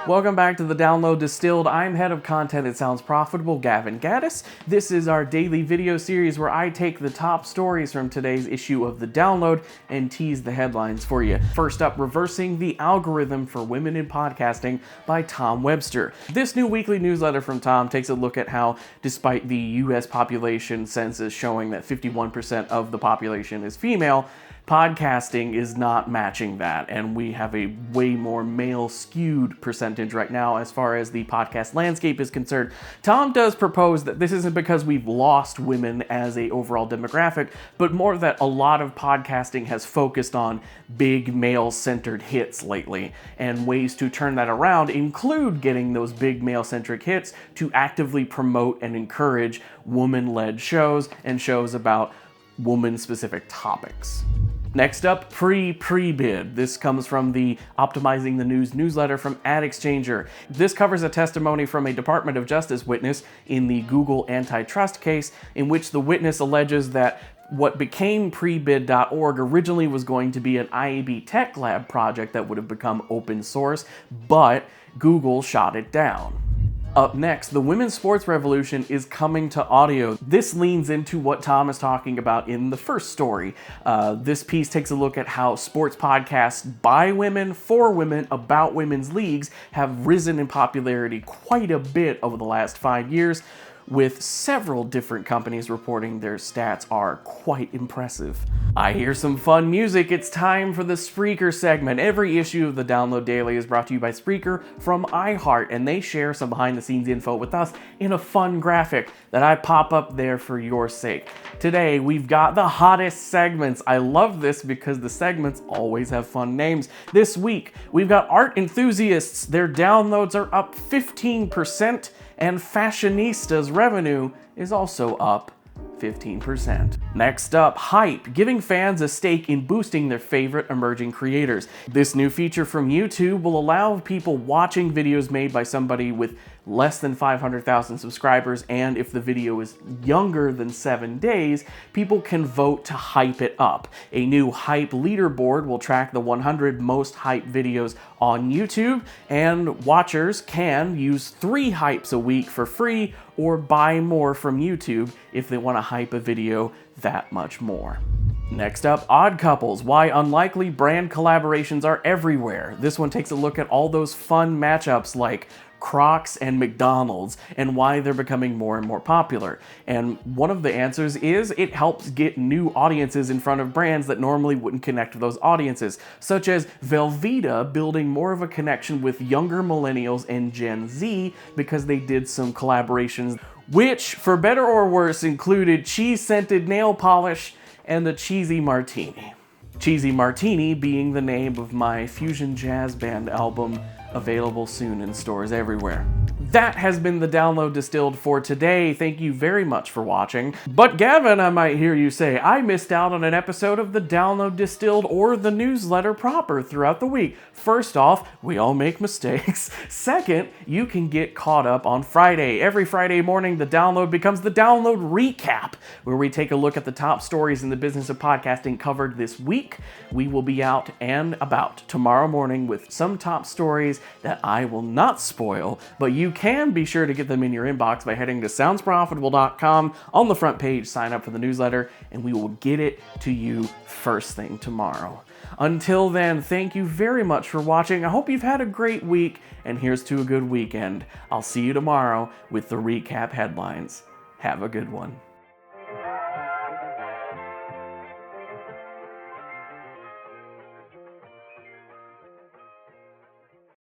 Welcome back to the Download Distilled. I'm head of content that sounds profitable, Gavin Gaddis. This is our daily video series where I take the top stories from today's issue of the Download and tease the headlines for you. First up, Reversing the Algorithm for Women in Podcasting by Tom Webster. This new weekly newsletter from Tom takes a look at how, despite the US population census showing that 51% of the population is female, podcasting is not matching that, and we have a way more male-skewed percentage right now as far as the podcast landscape is concerned. Tom does propose that this isn't because we've lost women as a overall demographic, but more that a lot of podcasting has focused on big male-centered hits lately, and ways to turn that around include getting those big male-centric hits to actively promote and encourage woman-led shows and shows about woman-specific topics. Next up, pre-bid. This comes from the Optimizing the News newsletter from AdExchanger. This covers a testimony from a Department of Justice witness in the Google antitrust case, in which the witness alleges that what became prebid.org originally was going to be an IAB Tech Lab project that would have become open source, but Google shot it down. Up next, the women's sports revolution is coming to audio. This leans into what Tom is talking about in the first story. This piece takes a look at how sports podcasts by women, for women, about women's leagues have risen in popularity quite a bit over the last 5 years, with several different companies reporting their stats are quite impressive. I hear some fun music. It's time for the Spreaker segment. Every issue of the Download Daily is brought to you by Spreaker from iHeart, and they share some behind-the-scenes info with us in a fun graphic that I pop up there for your sake. Today, we've got the hottest segments. I love this because the segments always have fun names. This week, we've got art enthusiasts. Their downloads are up 15%, and Fashionistas' revenue is also up 15%. Next up, Hype, giving fans a stake in boosting their favorite emerging creators. This new feature from YouTube will allow people watching videos made by somebody with less than 500,000 subscribers, and if the video is younger than 7 days, people can vote to hype it up. A new Hype leaderboard will track the 100 most hyped videos on YouTube, and watchers can use 3 hypes a week for free or buy more from YouTube if they want to hype a video that much more. Next up, Odd Couples, why unlikely brand collaborations are everywhere. This one takes a look at all those fun matchups like Crocs and McDonald's and why they're becoming more and more popular. And one of the answers is it helps get new audiences in front of brands that normally wouldn't connect with those audiences, such as Velveeta building more of a connection with younger millennials and Gen Z because they did some collaborations which, for better or worse, included cheese-scented nail polish and the Cheesy Martini. Cheesy Martini being the name of my fusion jazz band album, available soon in stores everywhere. That has been the Download Distilled for today. Thank you very much for watching. But Gavin, I might hear you say, I missed out on an episode of the Download Distilled or the newsletter proper throughout the week. First off, we all make mistakes. Second, you can get caught up on Friday. Every Friday morning, the Download becomes the Download Recap, where we take a look at the top stories in the business of podcasting covered this week. We will be out and about tomorrow morning with some top stories that I will not spoil, but you can be sure to get them in your inbox by heading to soundsprofitable.com. On the front page, sign up for the newsletter, and we will get it to you first thing tomorrow. Until then, thank you very much for watching. I hope you've had a great week, and here's to a good weekend. I'll see you tomorrow with the recap headlines. Have a good one.